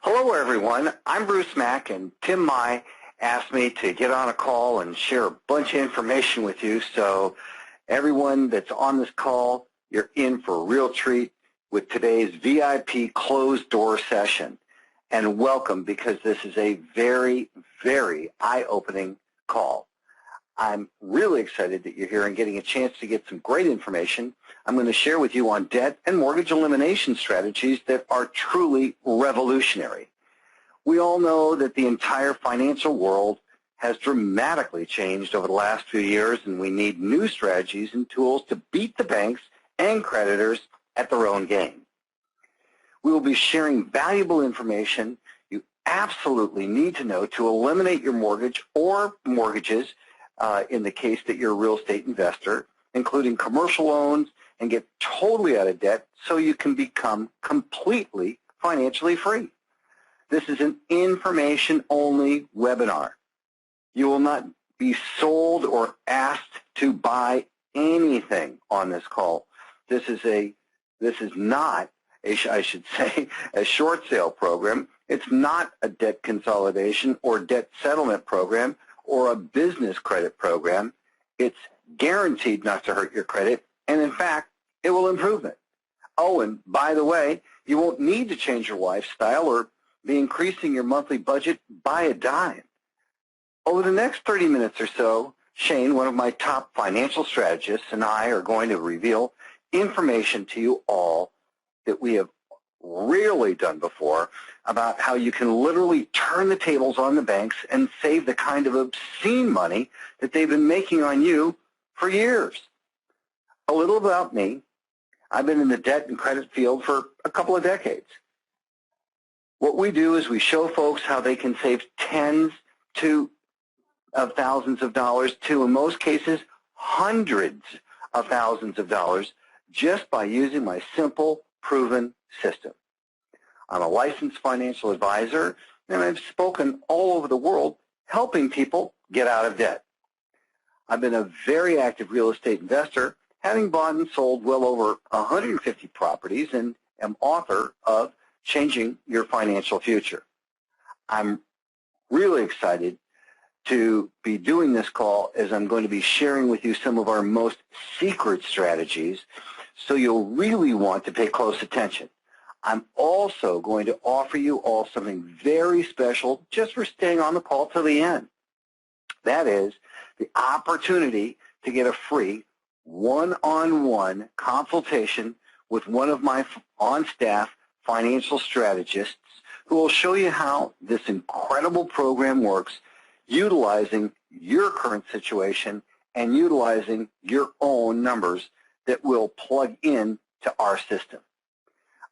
Hello, everyone. I'm Bruce Mack, and Tim Mai asked me to get on a call and share a bunch of information with you. So everyone that's on this call, you're in for a real treat with today's VIP closed door session. And welcome, because this is a very, very eye-opening call. I'm really excited that you're here and getting a chance to get some great information I'm going to share with you on debt and mortgage elimination strategies that are truly revolutionary. We all know that the entire financial world has dramatically changed over the last few years, and we need new strategies and tools to beat the banks and creditors at their own game. We will be sharing valuable information you absolutely need to know to eliminate your mortgage or mortgages in the case that you're a real estate investor, including commercial loans, and get totally out of debt so you can become completely financially free. This is an information-only webinar. You will not be sold or asked to buy anything on this call. This is not I should say, a short sale program. It's not a debt consolidation or debt settlement program or a business credit program. It's guaranteed not to hurt your credit, and in fact, it will improve it. Oh, and by the way, you won't need to change your lifestyle or be increasing your monthly budget by a dime. Over the next 30 minutes or so, Shane, one of my top financial strategists, and I are going to reveal information to you all that we have rarely done before about how you can literally turn the tables on the banks and save the kind of obscene money that they've been making on you for years. A little about me. I've been in the debt and credit field for a couple of decades. What we do is we show folks how they can save tens of thousands of dollars to, in most cases, hundreds of thousands of dollars just by using my simple, proven system. I'm a licensed financial advisor, and I've spoken all over the world helping people get out of debt. I've been a very active real estate investor, having bought and sold well over 150 properties, and am author of Changing Your Financial Future. I'm really excited to be doing this call, as I'm going to be sharing with you some of our most secret strategies, so you'll really want to pay close attention. I'm also going to offer you all something very special just for staying on the call till the end. That is the opportunity to get a free one-on-one consultation with one of my on-staff financial strategists who will show you how this incredible program works, utilizing your current situation and utilizing your own numbers that will plug in to our system.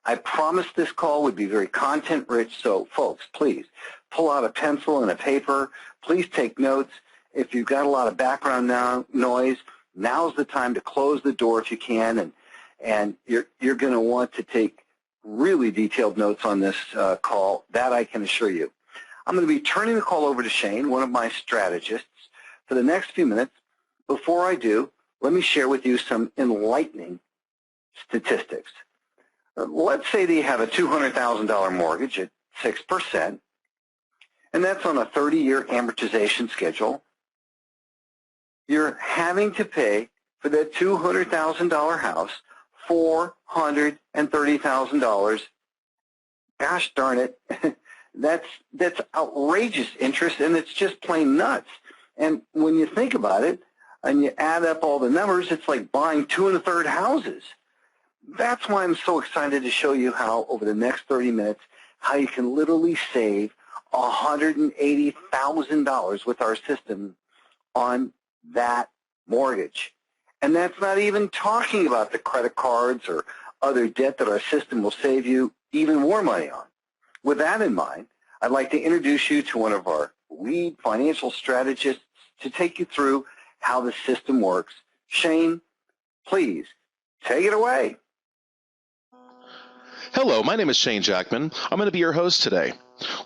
I promised this call would be very content-rich, so folks, please pull out a pencil and a paper. Please take notes. If you've got a lot of background noise, now's the time to close the door if you can, and you're going to want to take really detailed notes on this call. That I can assure you. I'm going to be turning the call over to Shane, one of my strategists, for the next few minutes. Before I do, let me share with you some enlightening statistics. Let's say that you have a $200,000 mortgage at 6%, and that's on a 30-year amortization schedule. You're having to pay for that $200,000 house $430,000. Gosh darn it, that's outrageous interest, and it's just plain nuts. And when you think about it, and you add up all the numbers, it's like buying 2 1/3 houses. That's why I'm so excited to show you how, over the next 30 minutes, how you can literally save $180,000 with our system on that mortgage. And that's not even talking about the credit cards or other debt that our system will save you even more money on. With that in mind, I'd like to introduce you to one of our lead financial strategists to take you through how the system works. Shane, please take it away. Hello, my name is Shane Jackman. I'm going to be your host today.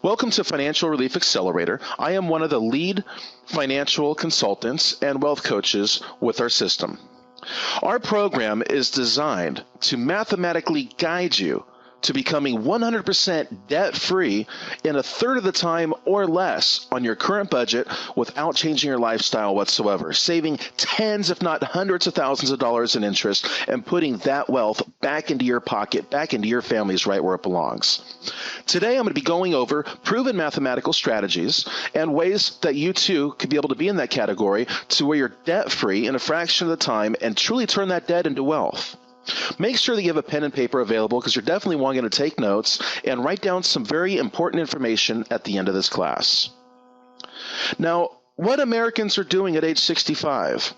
Welcome to Financial Relief Accelerator. I am one of the lead financial consultants and wealth coaches with our system. Our program is designed to mathematically guide you to becoming 100% debt-free in a third of the time or less on your current budget without changing your lifestyle whatsoever, saving tens if not hundreds of thousands of dollars in interest and putting that wealth back into your pocket, back into your family's right where it belongs. Today I'm going to be going over proven mathematical strategies and ways that you too could be able to be in that category to where you're debt-free in a fraction of the time and truly turn that debt into wealth. Make sure that you have a pen and paper available because you're definitely wanting to take notes and write down some very important information at the end of this class. Now, what Americans are doing at age 65,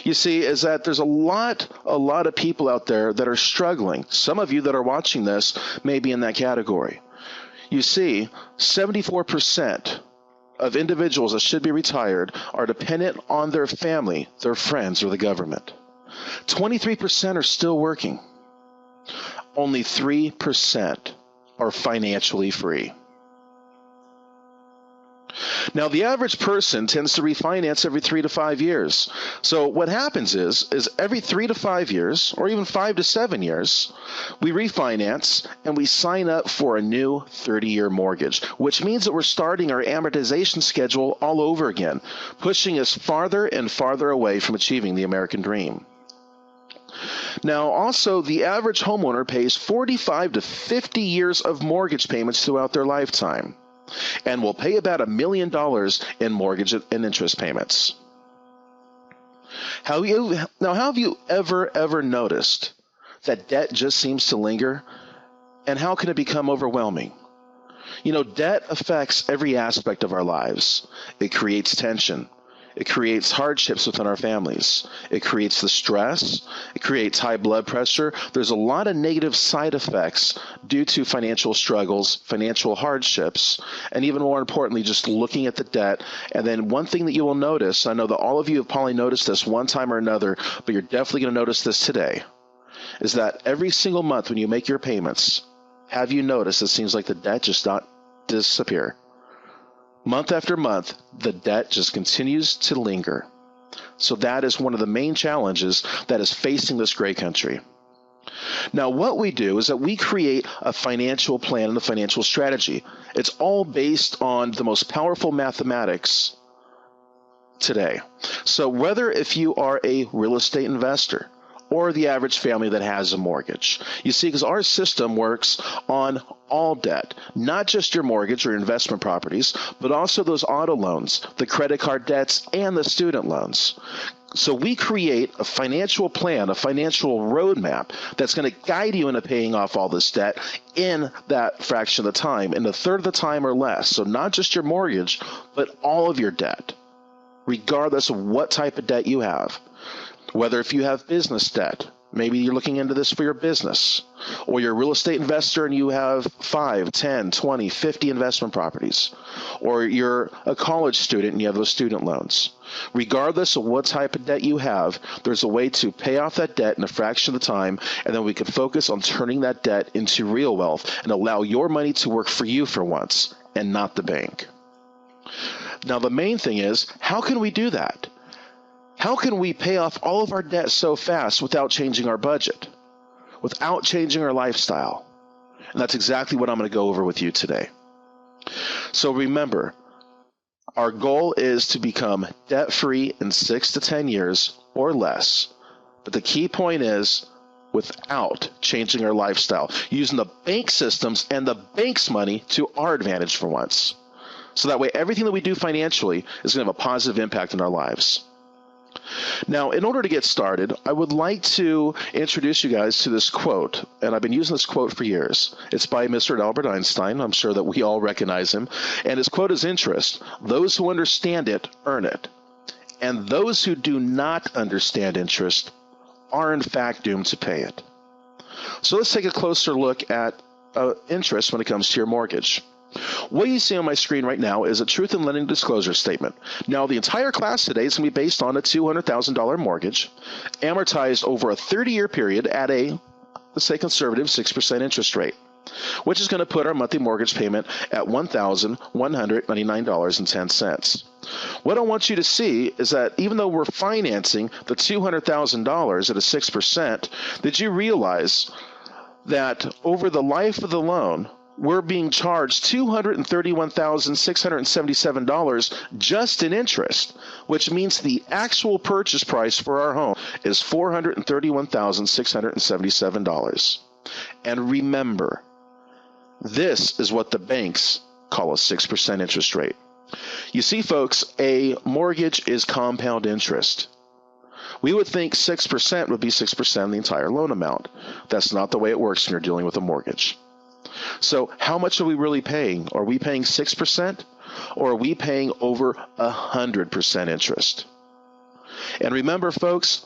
you see, is that there's a lot of people out there that are struggling. Some of you that are watching this may be in that category. You see, 74% of individuals that should be retired are dependent on their family, their friends, or the government. 23% are still working. Only 3% are financially free. Now, the average person tends to refinance every 3 to 5 years. So what happens is every 3 to 5 years, or even 5 to 7 years, we refinance and we sign up for a new 30-year mortgage, which means that we're starting our amortization schedule all over again, pushing us farther and farther away from achieving the American dream. Now, also, the average homeowner pays 45 to 50 years of mortgage payments throughout their lifetime and will pay about $1 million in mortgage and interest payments. How have you ever noticed that debt just seems to linger? And how can it become overwhelming? You know, debt affects every aspect of our lives. It creates tension. It creates hardships within our families. It creates the stress. It creates high blood pressure. There's a lot of negative side effects due to financial struggles, financial hardships, and even more importantly, just looking at the debt. And then one thing that you will notice, I know that all of you have probably noticed this one time or another, but you're definitely going to notice this today, is that every single month when you make your payments, have you noticed it seems like the debt just not disappear? Month after month, the debt just continues to linger. So that is one of the main challenges that is facing this great country. Now, what we do is that we create a financial plan and a financial strategy. It's all based on the most powerful mathematics today. So whether if you are a real estate investor or the average family that has a mortgage. You see, because our system works on all debt, not just your mortgage or investment properties, but also those auto loans, the credit card debts, and the student loans. So we create a financial plan, a financial roadmap that's going to guide you into paying off all this debt in that fraction of the time, in a third of the time or less. So not just your mortgage, but all of your debt, regardless of what type of debt you have. Whether if you have business debt, maybe you're looking into this for your business, or you're a real estate investor and you have 5, 10, 20, 50 investment properties, or you're a college student and you have those student loans. Regardless of what type of debt you have, there's a way to pay off that debt in a fraction of the time, and then we can focus on turning that debt into real wealth and allow your money to work for you for once and not the bank. Now, the main thing is, how can we do that? How can we pay off all of our debt so fast without changing our budget, without changing our lifestyle? And that's exactly what I'm going to go over with you today. So remember, our goal is to become debt-free in 6 to 10 years or less. But the key point is without changing our lifestyle, using the bank systems and the bank's money to our advantage for once. So that way everything that we do financially is going to have a positive impact in our lives. Now, in order to get started, I would like to introduce you guys to this quote, and I've been using this quote for years. It's by Mr. Albert Einstein. I'm sure that we all recognize him. And his quote is interest. Those who understand it earn it. And those who do not understand interest are in fact doomed to pay it. So let's take a closer look at interest when it comes to your mortgage. What you see on my screen right now is a truth in lending disclosure statement. Now, the entire class today is going to be based on a $200,000 mortgage, amortized over a 30-year period at a, let's say, conservative 6% interest rate, which is going to put our monthly mortgage payment at $1,199.10. What I want you to see is that even though we're financing the $200,000 at a 6%, did you realize that over the life of the loan, we're being charged $231,677 just in interest, which means the actual purchase price for our home is $431,677. And remember, this is what the banks call a 6% interest rate. You see, folks, a mortgage is compound interest. We would think 6% would be 6% of the entire loan amount. That's not the way it works when you're dealing with a mortgage. So how much are we really paying? Are we paying 6% or are we paying over 100% interest? And remember, folks,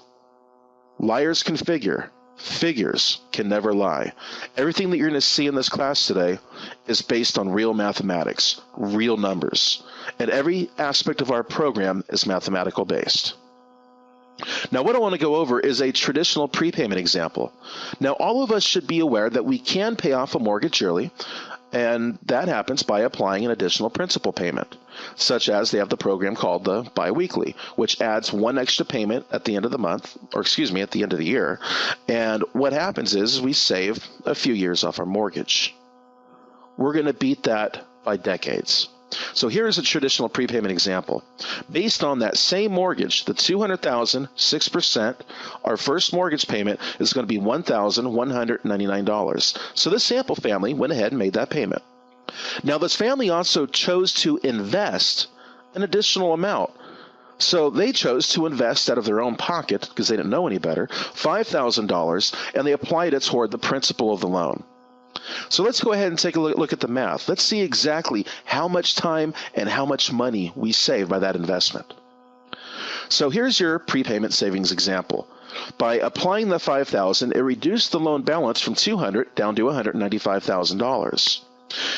liars can figure. Figures can never lie. Everything that you're going to see in this class today is based on real mathematics, real numbers. And every aspect of our program is mathematical based. Now, what I want to go over is a traditional prepayment example. Now, all of us should be aware that we can pay off a mortgage early, and that happens by applying an additional principal payment, such as they have the program called the biweekly, which adds one extra payment at the end of the month, or at the end of the year. And what happens is we save a few years off our mortgage. We're going to beat that by decades. So here's a traditional prepayment example. Based on that same mortgage, the $200,000, 6%, our first mortgage payment is going to be $1,199. So this sample family went ahead and made that payment. Now this family also chose to invest an additional amount. So they chose to invest out of their own pocket, because they didn't know any better, $5,000, and they applied it toward the principal of the loan. So let's go ahead and take a look at the math. Let's see exactly how much time and how much money we save by that investment. So here's your prepayment savings example. By applying the $5,000, it reduced the loan balance from $200,000 down to $195,000.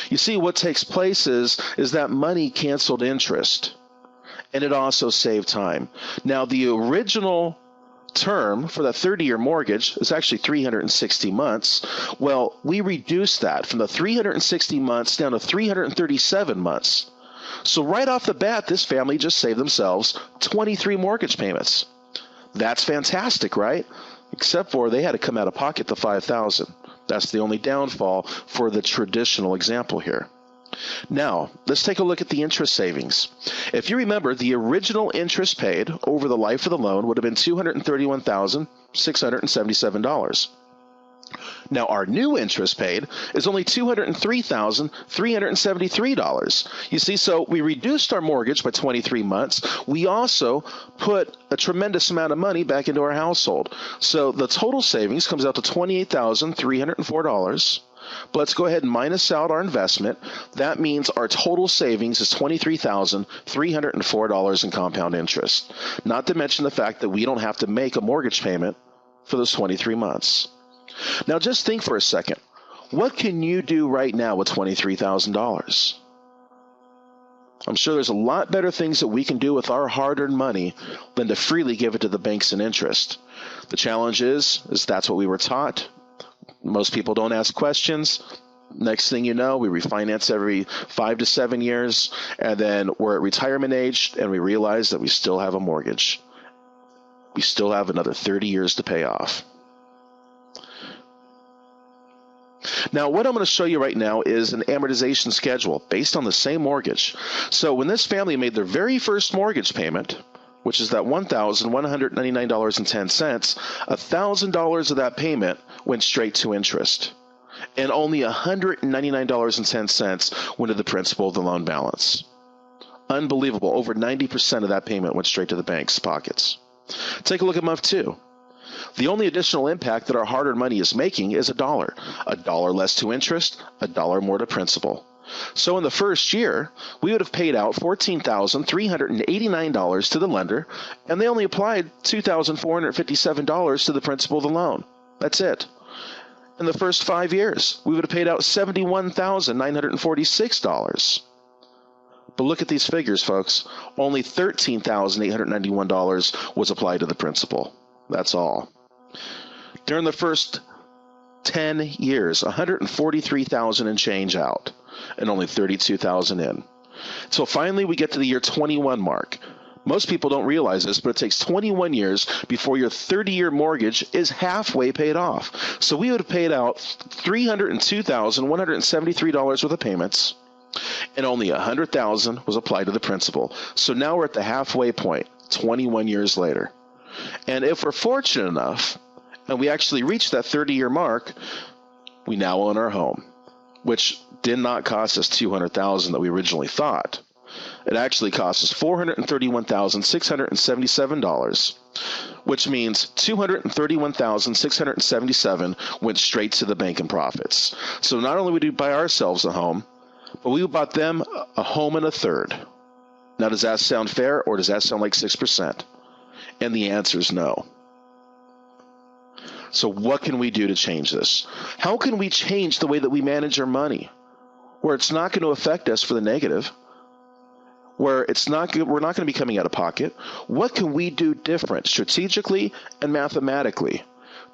You see, what takes place is that money canceled interest, and it also saved time. Now, the original term for that 30-year mortgage is actually 360 months. Well, we reduced that from the 360 months down to 337 months. So right off the bat, this family just saved themselves 23 mortgage payments. That's fantastic, right? Except for they had to come out of pocket the $5,000. That's the only downfall for the traditional example here. Now, let's take a look at the interest savings. If you remember, the original interest paid over the life of the loan would have been $231,677. Now, our new interest paid is only $203,373. You see, so we reduced our mortgage by 23 months. We also put a tremendous amount of money back into our household. So the total savings comes out to $28,304. But let's go ahead and minus out our investment. That means our total savings is $23,304 in compound interest. Not to mention the fact that we don't have to make a mortgage payment for those 23 months. Now just think for a second. What can you do right now with $23,000? I'm sure there's a lot better things that we can do with our hard-earned money than to freely give it to the banks in interest. The challenge is that's what we were taught. Most people don't ask questions. Next thing you know, we refinance every 5 to 7 years, and then we're at retirement age, and we realize that we still have a mortgage. We still have another 30 years to pay off. Now, what I'm going to show you right now is an amortization schedule based on the same mortgage. So when this family made their very first mortgage payment, which is that $1,199.10, $1,000 of that payment went straight to interest, and only $199.10 went to the principal of the loan balance. Unbelievable. Over 90% of that payment went straight to the bank's pockets. Take a look at month 2. The only additional impact that our hard-earned money is making is $1. $1 less to interest, $1 more to principal. So in the first year, we would have paid out $14,389 to the lender, and they only applied $2,457 to the principal of the loan. That's it. In the first 5 years, we would have paid out $71,946. But look at these figures, folks. Only $13,891 was applied to the principal. That's all. During the first 10 years, $143,000 and change out, and only $32,000 in. So finally, we get to the year 21 mark. Most people don't realize this, but it takes 21 years before your 30-year mortgage is halfway paid off. So we would have paid out $302,173 worth of payments, and only $100,000 was applied to the principal. So now we're at the halfway point, 21 years later. And if we're fortunate enough, and we actually reach that 30-year mark, we now own our home, which did not cost us $200,000 that we originally thought. It actually cost us $431,677, which means $231,677 went straight to the bank in profits. So not only would we buy ourselves a home, but we bought them a home and a third. Now, does that sound fair, or does that sound like 6%? And the answer is no. So what can we do to change this? How can we change the way that we manage our money, where it's not going to affect us for the negative, where we're not going to be coming out of pocket? What can we do different strategically and mathematically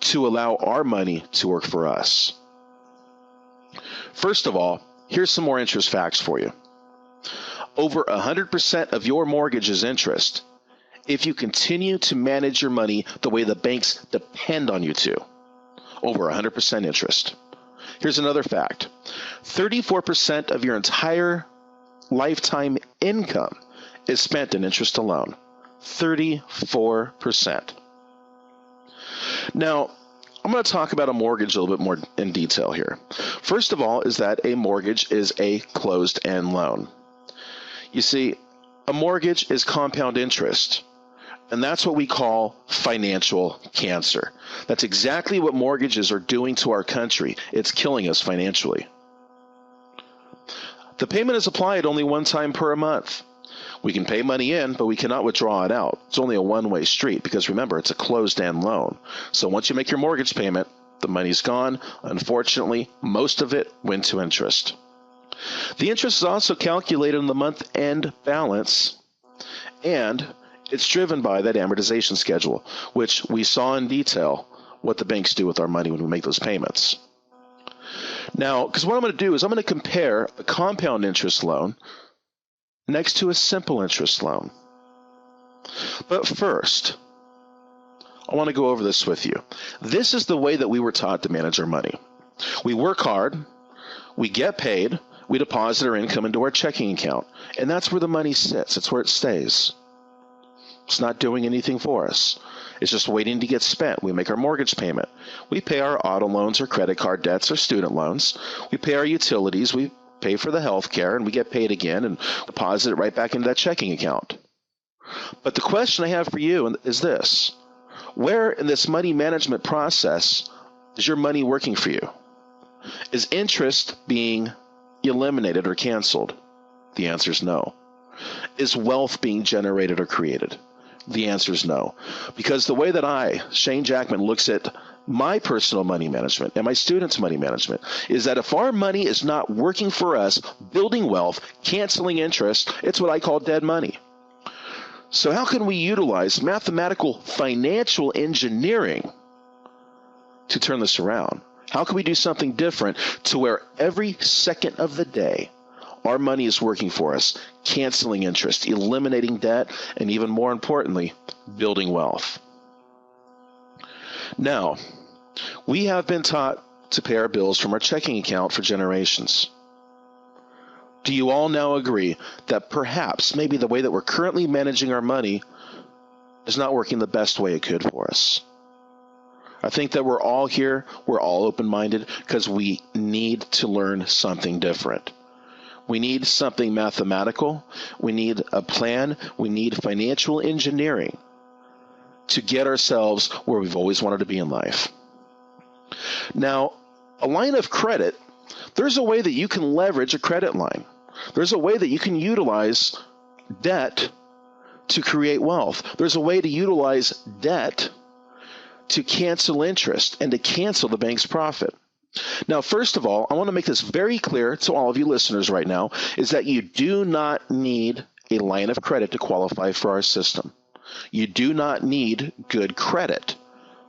to allow our money to work for us? First of all, here's some more interest facts for you. Over 100% of your mortgage is interest if you continue to manage your money the way the banks depend on you to. Over 100% interest. Here's another fact. 34% of your entire lifetime income is spent in interest alone. 34%. Now, I'm going to talk about a mortgage a little bit more in detail here. First of all is that a mortgage is a closed-end loan. You see, a mortgage is compound interest, and that's what we call financial cancer. That's exactly what mortgages are doing to our country. It's killing us financially. The payment is applied only one time per month. We can pay money in, but we cannot withdraw it out. It's only a one-way street because, remember, it's a closed-end loan. So once you make your mortgage payment, the money's gone. Unfortunately, most of it went to interest. The interest is also calculated in the month-end balance, and it's driven by that amortization schedule, which we saw in detail what the banks do with our money when we make those payments. Now, because what I'm going to do is I'm going to compare a compound interest loan next to a simple interest loan. But first, I want to go over this with you. This is the way that we were taught to manage our money. We work hard, we get paid, we deposit our income into our checking account, and that's where the money sits. It's where it stays. It's not doing anything for us. It's just waiting to get spent. We make our mortgage payment. We pay our auto loans or credit card debts or student loans. We pay our utilities. We pay for the health care, and we get paid again and deposit it right back into that checking account. But the question I have for you is this. Where in this money management process is your money working for you? Is interest being eliminated or canceled? The answer is no. Is wealth being generated or created? The answer is no. Because the way that Shane Jackman, looks at my personal money management and my students' money management is that if our money is not working for us, building wealth, canceling interest, it's what I call dead money. So how can we utilize mathematical financial engineering to turn this around? How can we do something different to where every second of the day our money is working for us, canceling interest, eliminating debt, and even more importantly, building wealth? Now, we have been taught to pay our bills from our checking account for generations. Do you all now agree that perhaps maybe the way that we're currently managing our money is not working the best way it could for us? I think that we're all here, we're all open-minded because we need to learn something different. We need something mathematical. We need a plan. We need financial engineering to get ourselves where we've always wanted to be in life. Now, a line of credit, there's a way that you can leverage a credit line. There's a way that you can utilize debt to create wealth. There's a way to utilize debt to cancel interest and to cancel the bank's profit. Now, first of all, I want to make this very clear to all of you listeners right now, is that you do not need a line of credit to qualify for our system. You do not need good credit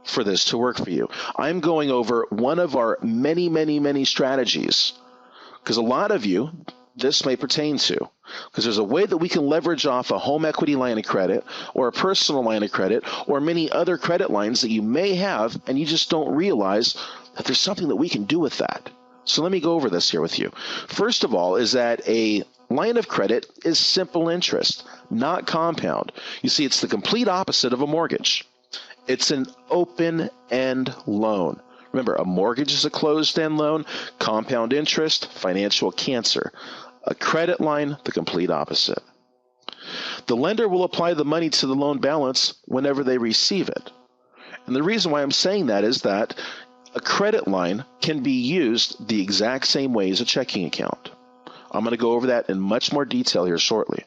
for this to work for you. I'm going over one of our many, many, many strategies, because a lot of you, this may pertain to. Because there's a way that we can leverage off a home equity line of credit or a personal line of credit or many other credit lines that you may have, and you just don't realize that there's something that we can do with that. So let me go over this here with you. First of all is that a line of credit is simple interest, not compound. You see, it's the complete opposite of a mortgage. It's an open-end loan. Remember, a mortgage is a closed-end loan, compound interest, financial cancer. A credit line, the complete opposite. The lender will apply the money to the loan balance whenever they receive it. And the reason why I'm saying that is that a credit line can be used the exact same way as a checking account. I'm going to go over that in much more detail here shortly.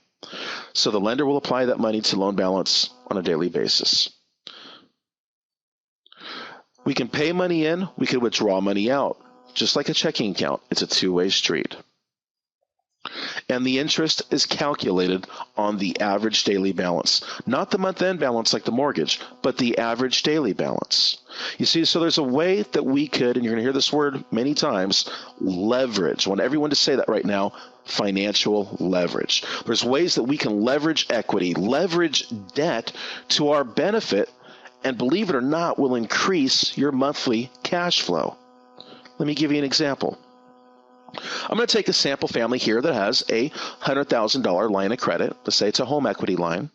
So the lender will apply that money to loan balance on a daily basis. We can pay money in, we can withdraw money out. Just like a checking account, it's a two-way street. And the interest is calculated on the average daily balance. Not the month-end balance like the mortgage, but the average daily balance. You see, so there's a way that we could, and you're going to hear this word many times, leverage. I want everyone to say that right now, financial leverage. There's ways that we can leverage equity, leverage debt to our benefit, and believe it or not, will increase your monthly cash flow. Let me give you an example. I'm going to take a sample family here that has a $100,000 line of credit. Let's say it's a home equity line.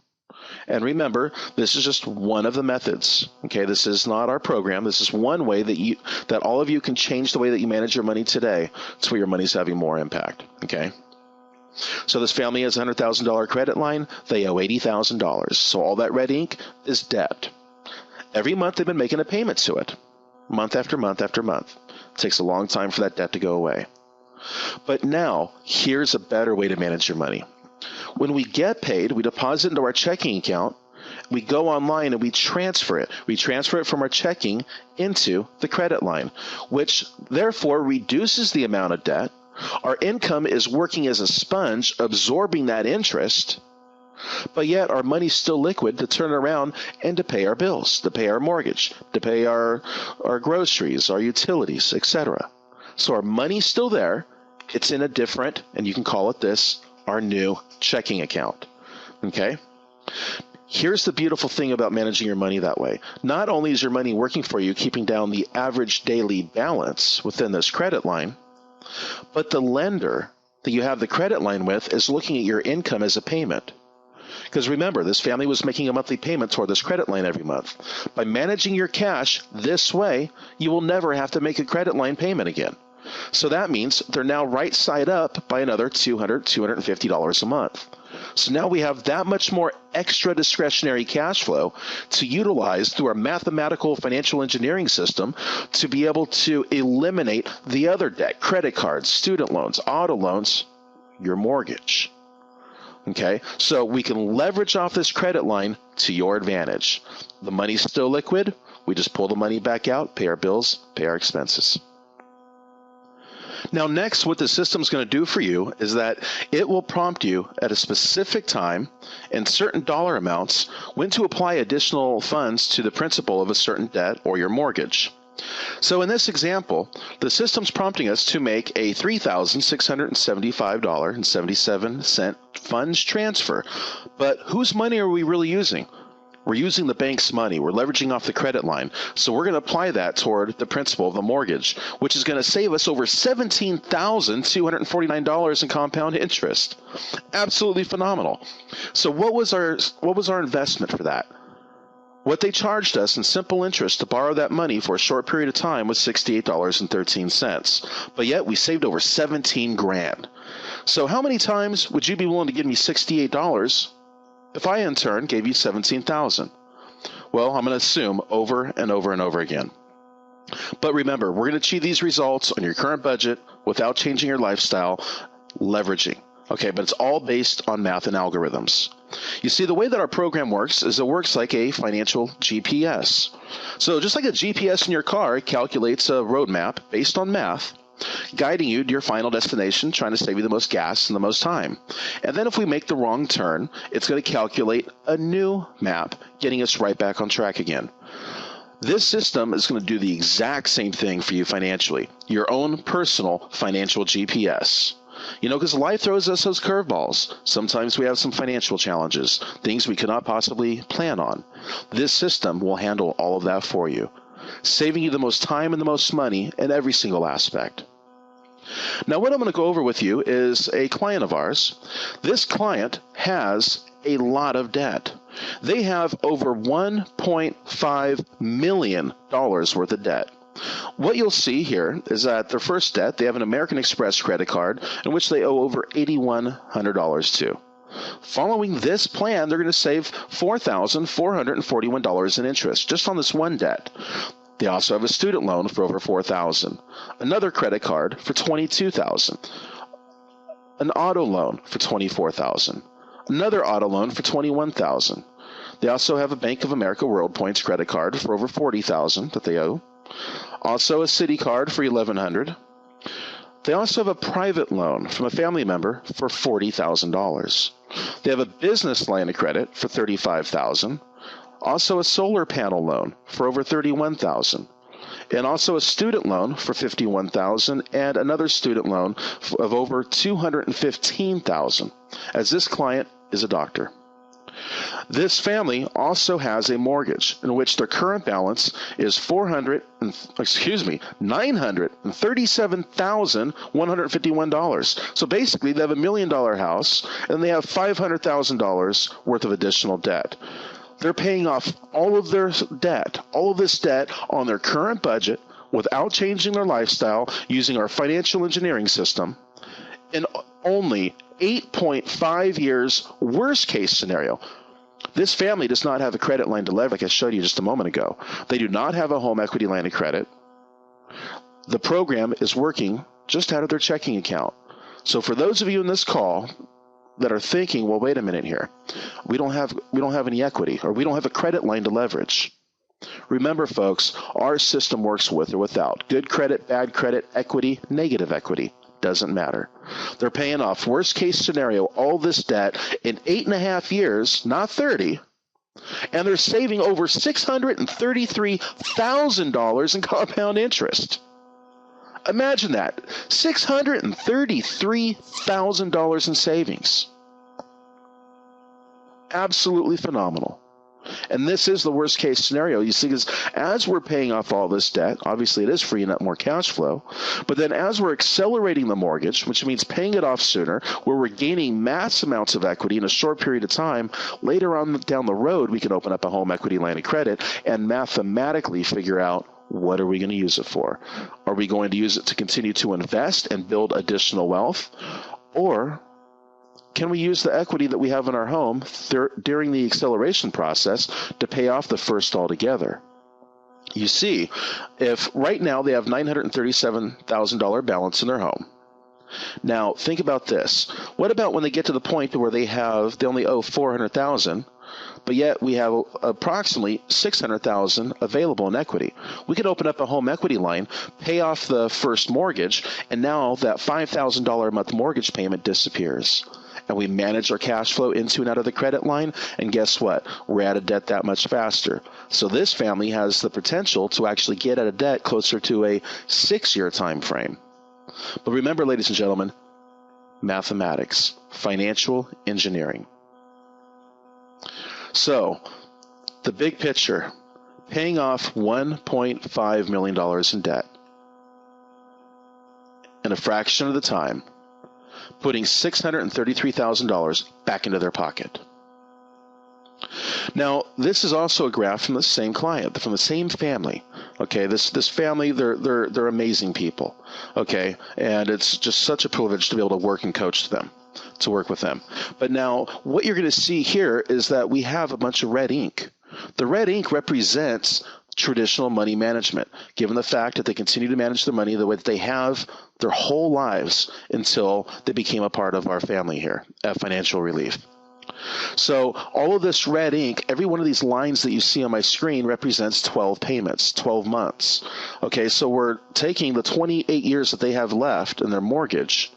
And remember, this is just one of the methods. Okay, this is not our program. This is one way that all of you can change the way that you manage your money today to where your money's having more impact. Okay. So this family has a $100,000 credit line. They owe $80,000. So all that red ink is debt. Every month they've been making a payment to it, month after month after month. It takes a long time for that debt to go away. But now, here's a better way to manage your money. When we get paid, we deposit into our checking account, we go online and we transfer it. We transfer it from our checking into the credit line, which therefore reduces the amount of debt. Our income is working as a sponge, absorbing that interest, but yet our money's still liquid to turn around and to pay our bills, to pay our mortgage, to pay our groceries, our utilities, etc. So our money's still there. It's in a different, and you can call it this, our new checking account. Okay? Here's the beautiful thing about managing your money that way. Not only is your money working for you, keeping down the average daily balance within this credit line, but the lender that you have the credit line with is looking at your income as a payment. Because remember, this family was making a monthly payment toward this credit line every month. By managing your cash this way, you will never have to make a credit line payment again. So that means they're now right side up by another $200, $250 a month. So now we have that much more extra discretionary cash flow to utilize through our mathematical financial engineering system to be able to eliminate the other debt, credit cards, student loans, auto loans, your mortgage. Okay, so we can leverage off this credit line to your advantage. The money's still liquid. We just pull the money back out, pay our bills, pay our expenses. Now, next, what the system's going to do for you is that it will prompt you at a specific time and certain dollar amounts when to apply additional funds to the principal of a certain debt or your mortgage. So in this example, the system's prompting us to make a $3,675.77 funds transfer. But whose money are we really using? We're using the bank's money. We're leveraging off the credit line. So we're going to apply that toward the principal of the mortgage, which is going to save us over $17,249 in compound interest. Absolutely phenomenal. So what was our investment for that? What they charged us in simple interest to borrow that money for a short period of time was $68.13. But yet we saved over 17 grand. So how many times would you be willing to give me $68 if I in turn gave you $17,000? Well, I'm going to assume over and over and over again. But remember, we're going to achieve these results on your current budget without changing your lifestyle, leveraging. Okay, but it's all based on math and algorithms. You see, the way that our program works is it works like a financial GPS. So just like a GPS in your car, it calculates a roadmap based on math, guiding you to your final destination, trying to save you the most gas and the most time. And then if we make the wrong turn, it's going to calculate a new map, getting us right back on track again. This system is going to do the exact same thing for you financially, your own personal financial GPS. Because life throws us those curveballs. Sometimes we have some financial challenges, things we could not possibly plan on. This system will handle all of that for you, saving you the most time and the most money in every single aspect. Now, what I'm going to go over with you is a client of ours. This client has a lot of debt. They have over $1.5 million worth of debt. What you'll see here is that their first debt, they have an American Express credit card in which they owe over $8,100 to. Following this plan, they're going to save $4,441 in interest just on this one debt. They also have a student loan for over $4,000, another credit card for $22,000, an auto loan for $24,000, another auto loan for $21,000. They also have a Bank of America World Points credit card for over $40,000 that they owe. Also a Citi card for $1,100. They also have a private loan from a family member for $40,000. They have a business line of credit for $35,000. Also a solar panel loan for over $31,000. And also a student loan for $51,000 and another student loan of over $215,000, as this client is a doctor. This family also has a mortgage in which their current balance is $937,151. So basically, they have $1 million house and they have $500,000 worth of additional debt. They're paying off all of their debt, all of this debt on their current budget without changing their lifestyle using our financial engineering system in only 8.5 years, worst case scenario. This family does not have a credit line to leverage, like I showed you just a moment ago. They do not have a home equity line of credit. The program is working just out of their checking account. So for those of you in this call that are thinking, well, wait a minute here, we don't have any equity, or we don't have a credit line to leverage. Remember, folks, our system works with or without. Good credit, bad credit, equity, negative equity. Doesn't matter. They're paying off, worst case scenario, all this debt in 8.5 years, not 30, and they're saving over $633,000 in compound interest. Imagine that, $633,000 in savings. Absolutely phenomenal. And this is the worst case scenario. You see, because as we're paying off all this debt, obviously it is freeing up more cash flow. But then as we're accelerating the mortgage, which means paying it off sooner, where we're gaining mass amounts of equity in a short period of time, later on down the road, we can open up a home equity line of credit and mathematically figure out, what are we going to use it for? Are we going to use it to continue to invest and build additional wealth? Or can we use the equity that we have in our home during the acceleration process to pay off the first altogether? You see, if right now they have $937,000 balance in their home. Now, think about this. What about when they get to the point where they only owe $400,000, but yet we have approximately $600,000 available in equity? We could open up a home equity line, pay off the first mortgage, and now that $5,000 a month mortgage payment disappears. And we manage our cash flow into and out of the credit line, and guess what? We're out of debt that much faster. So this family has the potential to actually get out of debt closer to a 6-year time frame. But remember, ladies and gentlemen, mathematics, financial engineering. So the big picture, paying off $1.5 million in debt in a fraction of the time, putting $633,000 back into their pocket. Now, this is also a graph from the same client, from the same family. Okay, this family, they're amazing people. Okay, and it's just such a privilege to be able to work and coach them, to work with them. But now, what you're going to see here is that we have a bunch of red ink. The red ink represents traditional money management, given the fact that they continue to manage their money the way that they have their whole lives until they became a part of our family here at Financial Relief. So all of this red ink, every one of these lines that you see on my screen represents 12 payments, 12 months. Okay, so we're taking the 28 years that they have left in their mortgage,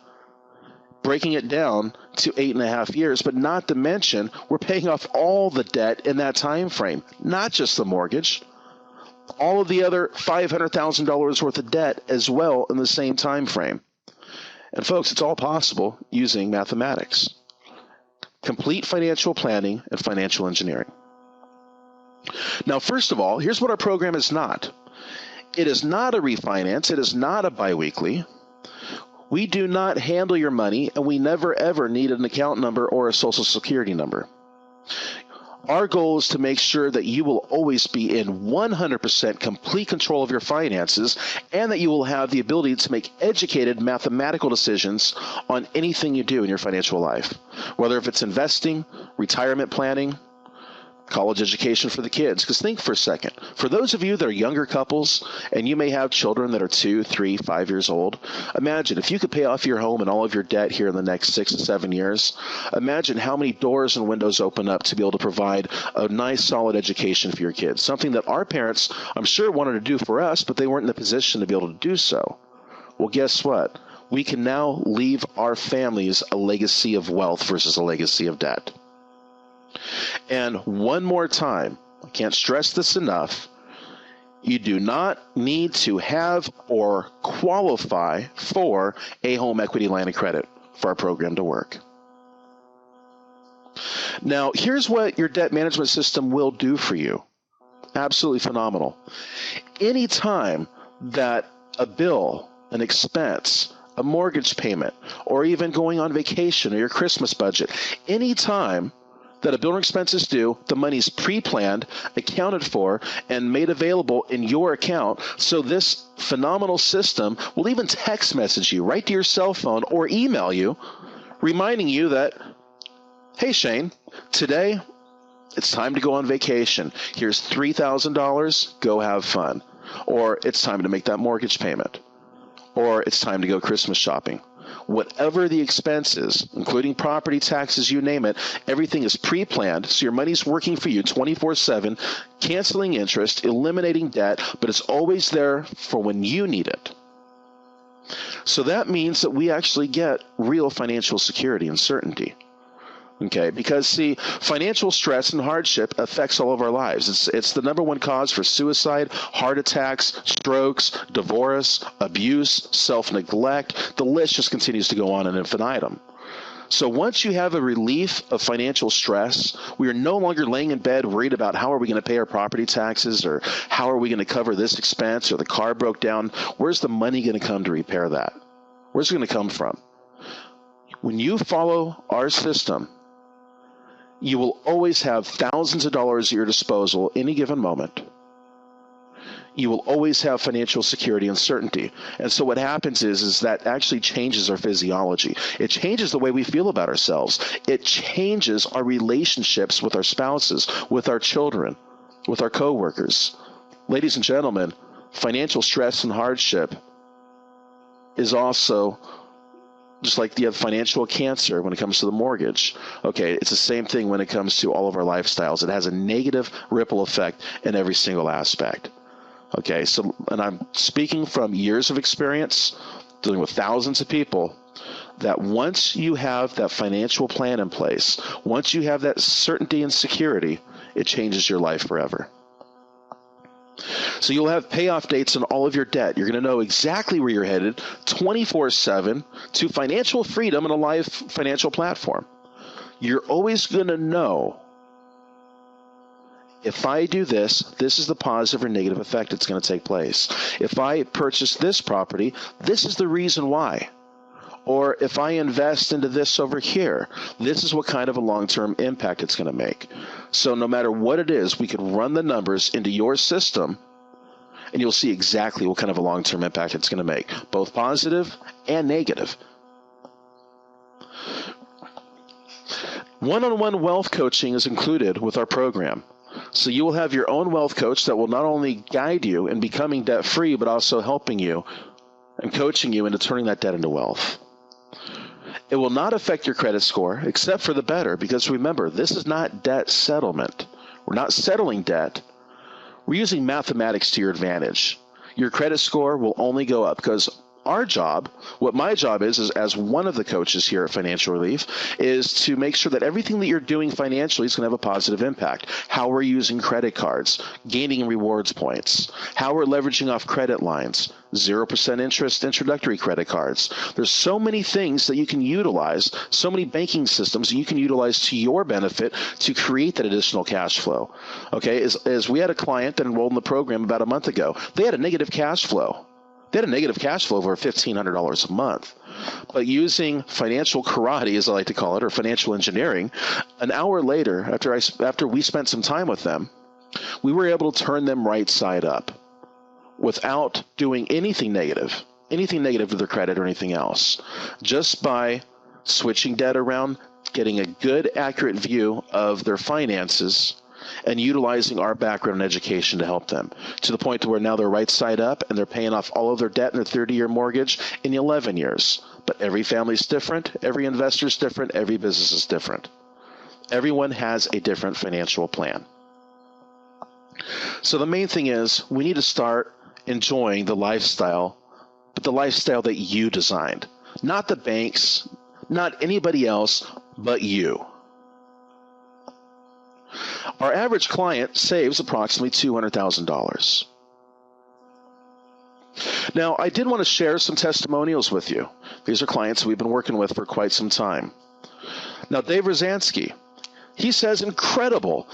breaking it down to 8.5 years, but not to mention we're paying off all the debt in that time frame, not just the mortgage, all of the other $500,000 worth of debt as well in the same time frame. And folks, it's all possible using mathematics. Complete financial planning and financial engineering. Now, first of all, here's what our program is not. It is not a refinance. It is not a biweekly. We do not handle your money, and we never ever need an account number or a social security number. Our goal is to make sure that you will always be in 100% complete control of your finances, and that you will have the ability to make educated mathematical decisions on anything you do in your financial life, whether if it's investing, retirement planning, college education for the kids. Because think for a second, for those of you that are younger couples and you may have children that are 2, 3, 5 years old, imagine if you could pay off your home and all of your debt here in the next 6 to 7 years. Imagine how many doors and windows open up to be able to provide a nice, solid education for your kids. Something that our parents, I'm sure, wanted to do for us, but they weren't in the position to be able to do so. Well, guess what? We can now leave our families a legacy of wealth versus a legacy of debt. And one more time, I can't stress this enough, you do not need to have or qualify for a home equity line of credit for our program to work. Now, here's what your debt management system will do for you. Absolutely phenomenal. Anytime that a bill, an expense, a mortgage payment, or even going on vacation or your Christmas budget, anytime that a bill or expense is due, the money's pre-planned, accounted for, and made available in your account. So this phenomenal system will even text message you right to your cell phone or email you, reminding you that, hey, Shane, today it's time to go on vacation. Here's $3,000. Go have fun. Or it's time to make that mortgage payment. Or it's time to go Christmas shopping. Whatever the expense is, including property taxes, you name it, everything is pre-planned, so your money's working for you 24/7, canceling interest, eliminating debt, but it's always there for when you need it. So that means that we actually get real financial security and certainty. Okay, because see, financial stress and hardship affects all of our lives. It's the number one cause for suicide, heart attacks, strokes, divorce, abuse, self-neglect. The list just continues to go on ad infinitum. So once you have a relief of financial stress, we are no longer laying in bed worried about how are we going to pay our property taxes, or how are we going to cover this expense, or the car broke down. Where's the money going to come to repair that? Where's it going to come from? When you follow our system, you will always have thousands of dollars at your disposal any given moment. You will always have financial security and certainty. And so what happens is that actually changes our physiology. It changes the way we feel about ourselves. It changes our relationships with our spouses, with our children, with our coworkers. Ladies and gentlemen, financial stress and hardship is also just like you have financial cancer when it comes to the mortgage. Okay, it's the same thing when it comes to all of our lifestyles. It has a negative ripple effect in every single aspect. Okay, so, and I'm speaking from years of experience dealing with thousands of people, that once you have that financial plan in place, once you have that certainty and security, it changes your life forever. So you'll have payoff dates on all of your debt. You're going to know exactly where you're headed 24/7 to financial freedom and a live financial platform. You're always going to know, if I do this, this is the positive or negative effect that's going to take place. If I purchase this property, this is the reason why. Or if I invest into this over here, this is what kind of a long-term impact it's going to make. So no matter what it is, we can run the numbers into your system, and you'll see exactly what kind of a long-term impact it's going to make, both positive and negative. One-on-one wealth coaching is included with our program. So you will have your own wealth coach that will not only guide you in becoming debt-free, but also helping you and coaching you into turning that debt into wealth. It will not affect your credit score, except for the better, because remember, this is not debt settlement. We're not settling debt. We're using mathematics to your advantage. Your credit score will only go up because our job, what my job is as one of the coaches here at Financial Relief, is to make sure that everything that you're doing financially is going to have a positive impact. How we're using credit cards, gaining rewards points, how we're leveraging off credit lines, 0% interest introductory credit cards. There's so many things that you can utilize, so many banking systems that you can utilize to your benefit to create that additional cash flow. Okay, as we had a client that enrolled in the program about a month ago, they had a negative cash flow. They had a negative cash flow of over $1,500 a month. But using financial karate, as I like to call it, or financial engineering, an hour later, after we spent some time with them, we were able to turn them right side up without doing anything negative to their credit or anything else, just by switching debt around, getting a good, accurate view of their finances, and utilizing our background and education to help them, to the point to where now they're right side up and they're paying off all of their debt in their 30-year mortgage in 11 years. But every family's different, every investor's different, every business is different. Everyone has a different financial plan. So the main thing is we need to start enjoying the lifestyle, but the lifestyle that you designed. Not the banks, not anybody else, but you. Our average client saves approximately $200,000. Now, I did want to share some testimonials with you. These are clients we've been working with for quite some time. Now, Dave Rozansky, he says incredible.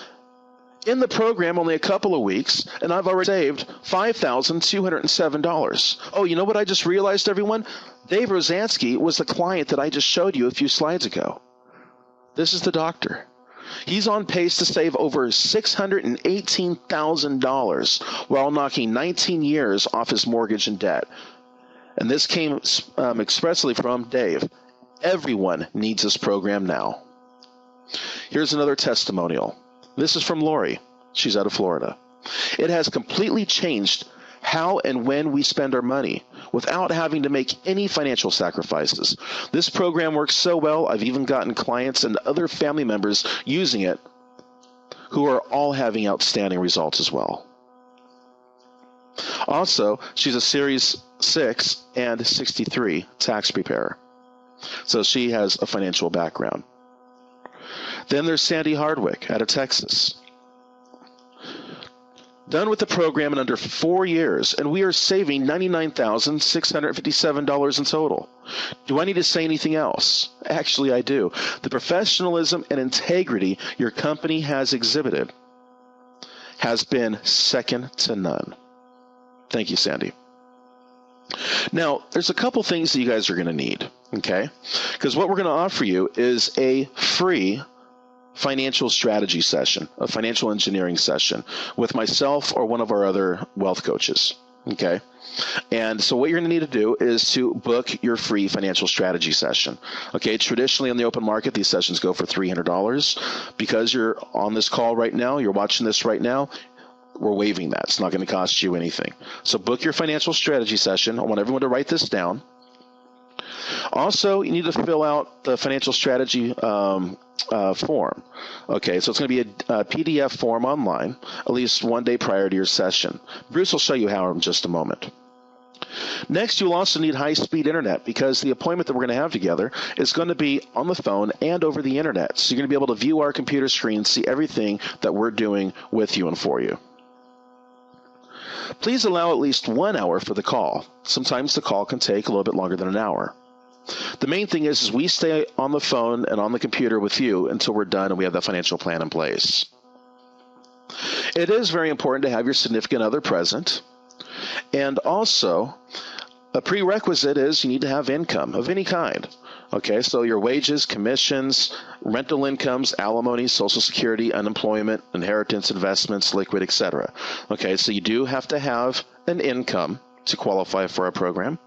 In the program, only a couple of weeks, and I've already saved $5,207. Oh, you know what I just realized, everyone? Dave Rozansky was the client that I just showed you a few slides ago. This is the doctor. He's on pace to save over $618,000 while knocking 19 years off his mortgage and debt. And this came expressly from Dave. Everyone needs this program now. Here's another testimonial. This is from Lori. She's out of Florida. It has completely changed how and when we spend our money without having to make any financial sacrifices. This program works so well, I've even gotten clients and other family members using it who are all having outstanding results as well. Also, she's a Series 6 and 63 tax preparer, so she has a financial background. Then there's Sandy Hardwick out of Texas. Done with the program in under 4 years, and we are saving $99,657 in total. Do I need to say anything else? Actually, I do. The professionalism and integrity your company has exhibited has been second to none. Thank you, Sandy. Now, there's a couple things that you guys are going to need, okay? Because what we're going to offer you is a free financial strategy session, a financial engineering session with myself or one of our other wealth coaches, okay? And so what you're going to need to do is to book your free financial strategy session, okay? Traditionally on the open market, these sessions go for $300. Because you're on this call right now, you're watching this right now, we're waiving that. It's not going to cost you anything. So book your financial strategy session. I want everyone to write this down. Also, you need to fill out the financial strategy form. Okay, so it's going to be a PDF form online, at least 1 day prior to your session. Bruce will show you how in just a moment. Next, you'll also need high-speed internet because the appointment that we're going to have together is going to be on the phone and over the internet. So you're going to be able to view our computer screen, see everything that we're doing with you and for you. Please allow at least 1 hour for the call. Sometimes the call can take a little bit longer than an hour. The main thing is we stay on the phone and on the computer with you until we're done and we have that financial plan in place. It is very important to have your significant other present. And also, a prerequisite is you need to have income of any kind. Okay, so your wages, commissions, rental incomes, alimony, Social Security, unemployment, inheritance, investments, liquid, etc. Okay, so you do have to have an income to qualify for our program.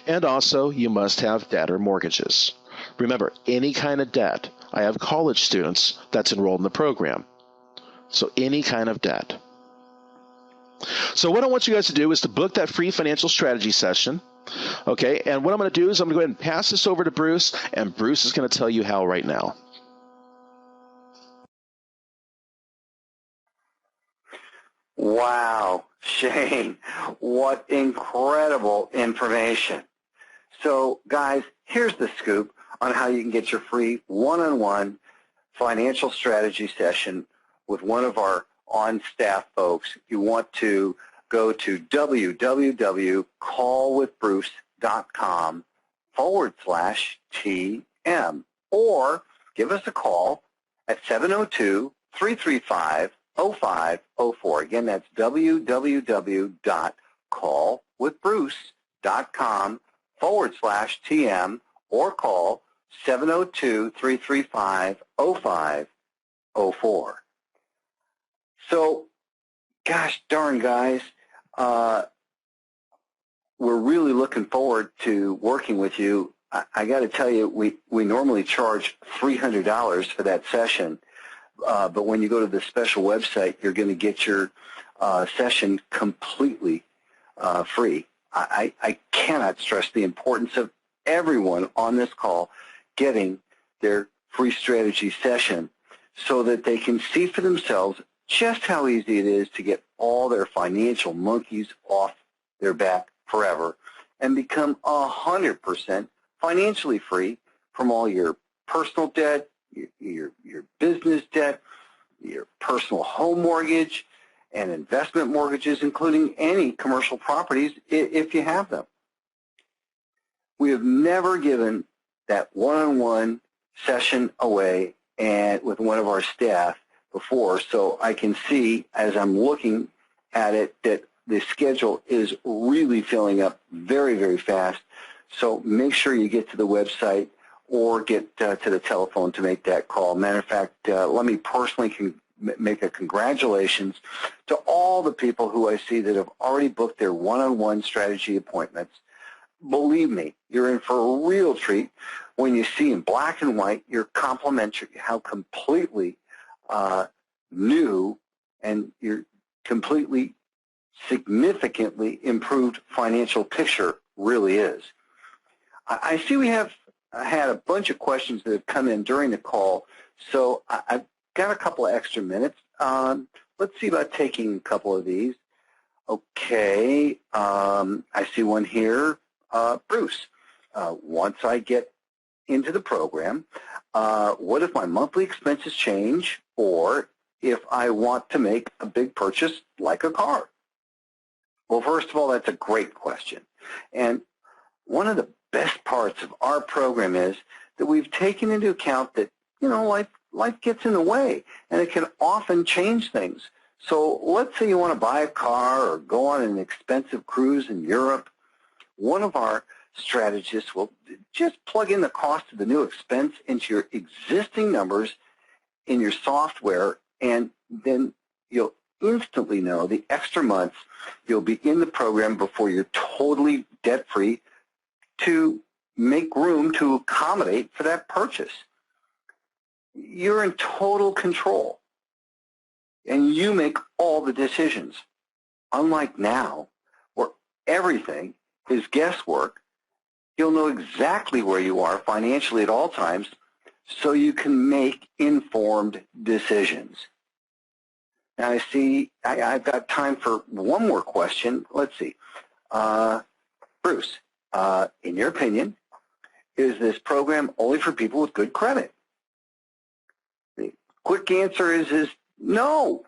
And also, you must have debt or mortgages. Remember, any kind of debt. I have college students that's enrolled in the program. So any kind of debt. So what I want you guys to do is to book that free financial strategy session. Okay, and what I'm going to do is I'm going to go ahead and pass this over to Bruce, and Bruce is going to tell you how right now. Wow, Shane, what incredible information. So, guys, here's the scoop on how you can get your free one-on-one financial strategy session with one of our on-staff folks. You want to go to www.callwithbruce.com/TM or give us a call at 702-335-0504. Again, that's www.callwithbruce.com/TM or call 702-335-0504. So, gosh darn, guys, we're really looking forward to working with you. I got to tell you, we normally charge $300 for that session, but when you go to the special website, you're going to get your session completely free. I cannot stress the importance of everyone on this call getting their free strategy session so that they can see for themselves just how easy it is to get all their financial monkeys off their back forever and become 100% financially free from all your personal debt, your business debt, your personal home mortgage, and investment mortgages, including any commercial properties if you have them. We have never given that one-on-one session away and with one of our staff before, so I can see as I'm looking at it that the schedule is really filling up very, very fast. So make sure you get to the website or get to the telephone to make that call. Matter of fact, let me personally make a congratulations to all the people who I see that have already booked their one-on-one strategy appointments. Believe me, you're in for a real treat when you see in black and white your complimentary, how completely new and your completely significantly improved financial picture really is. I see we have had a bunch of questions that have come in during the call, so I've got a couple of extra minutes. Let's see about taking a couple of these. Okay, I see one here. Bruce, once I get into the program, what if my monthly expenses change or if I want to make a big purchase like a car? Well, first of all, that's a great question. And one of the best parts of our program is that we've taken into account that, you know, life gets in the way, and it can often change things. So let's say you want to buy a car or go on an expensive cruise in Europe. One of our strategists will just plug in the cost of the new expense into your existing numbers in your software, and then you'll instantly know the extra months you'll be in the program before you're totally debt-free to make room to accommodate for that purchase. You're in total control, and you make all the decisions. Unlike now, where everything is guesswork, you'll know exactly where you are financially at all times so you can make informed decisions. Now I see I've got time for one more question. Let's see. Bruce, in your opinion, is this program only for people with good credit? The quick answer is no.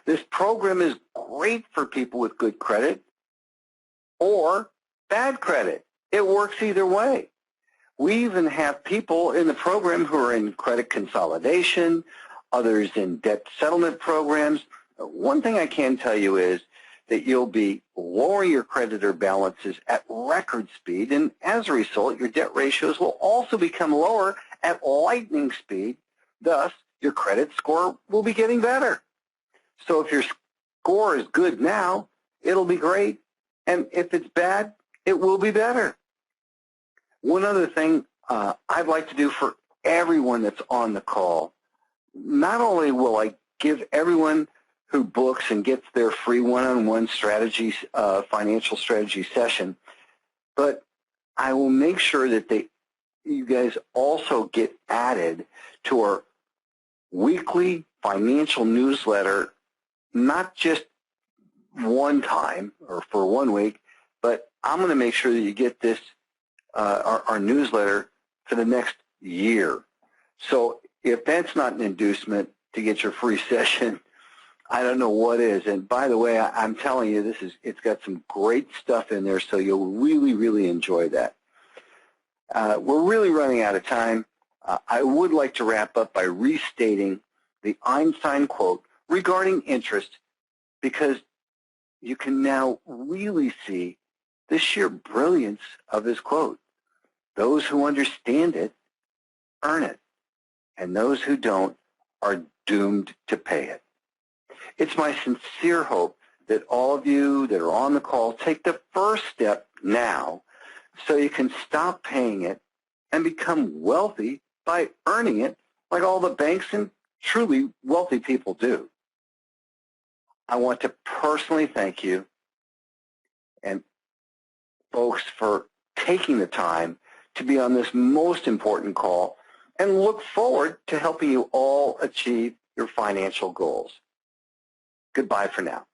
This program is great for people with good credit or bad credit. It works either way. We even have people in the program who are in credit consolidation, others in debt settlement programs. One thing I can tell you is that you'll be lowering your creditor balances at record speed, and as a result, your debt ratios will also become lower at lightning speed. Thus, your credit score will be getting better. So if your score is good now, it'll be great, and if it's bad, it will be better. One other thing I'd like to do for everyone that's on the call, not only will I give everyone who books and gets their free one-on-one strategy, financial strategy session, but I will make sure that you guys also get added to our weekly financial newsletter, not just one time or for 1 week, but I'm going to make sure that you get this our newsletter for the next year. So if that's not an inducement to get your free session, I don't know what is. And by the way, I'm telling you, it's got some great stuff in there, so you'll really, really enjoy that. We're really running out of time. I would like to wrap up by restating the Einstein quote regarding interest, because you can now really see the sheer brilliance of his quote. Those who understand it earn it, and those who don't are doomed to pay it. It's my sincere hope that all of you that are on the call take the first step now so you can stop paying it and become wealthy by earning it like all the banks and truly wealthy people do. I want to personally thank you and folks for taking the time to be on this most important call, and look forward to helping you all achieve your financial goals. Goodbye for now.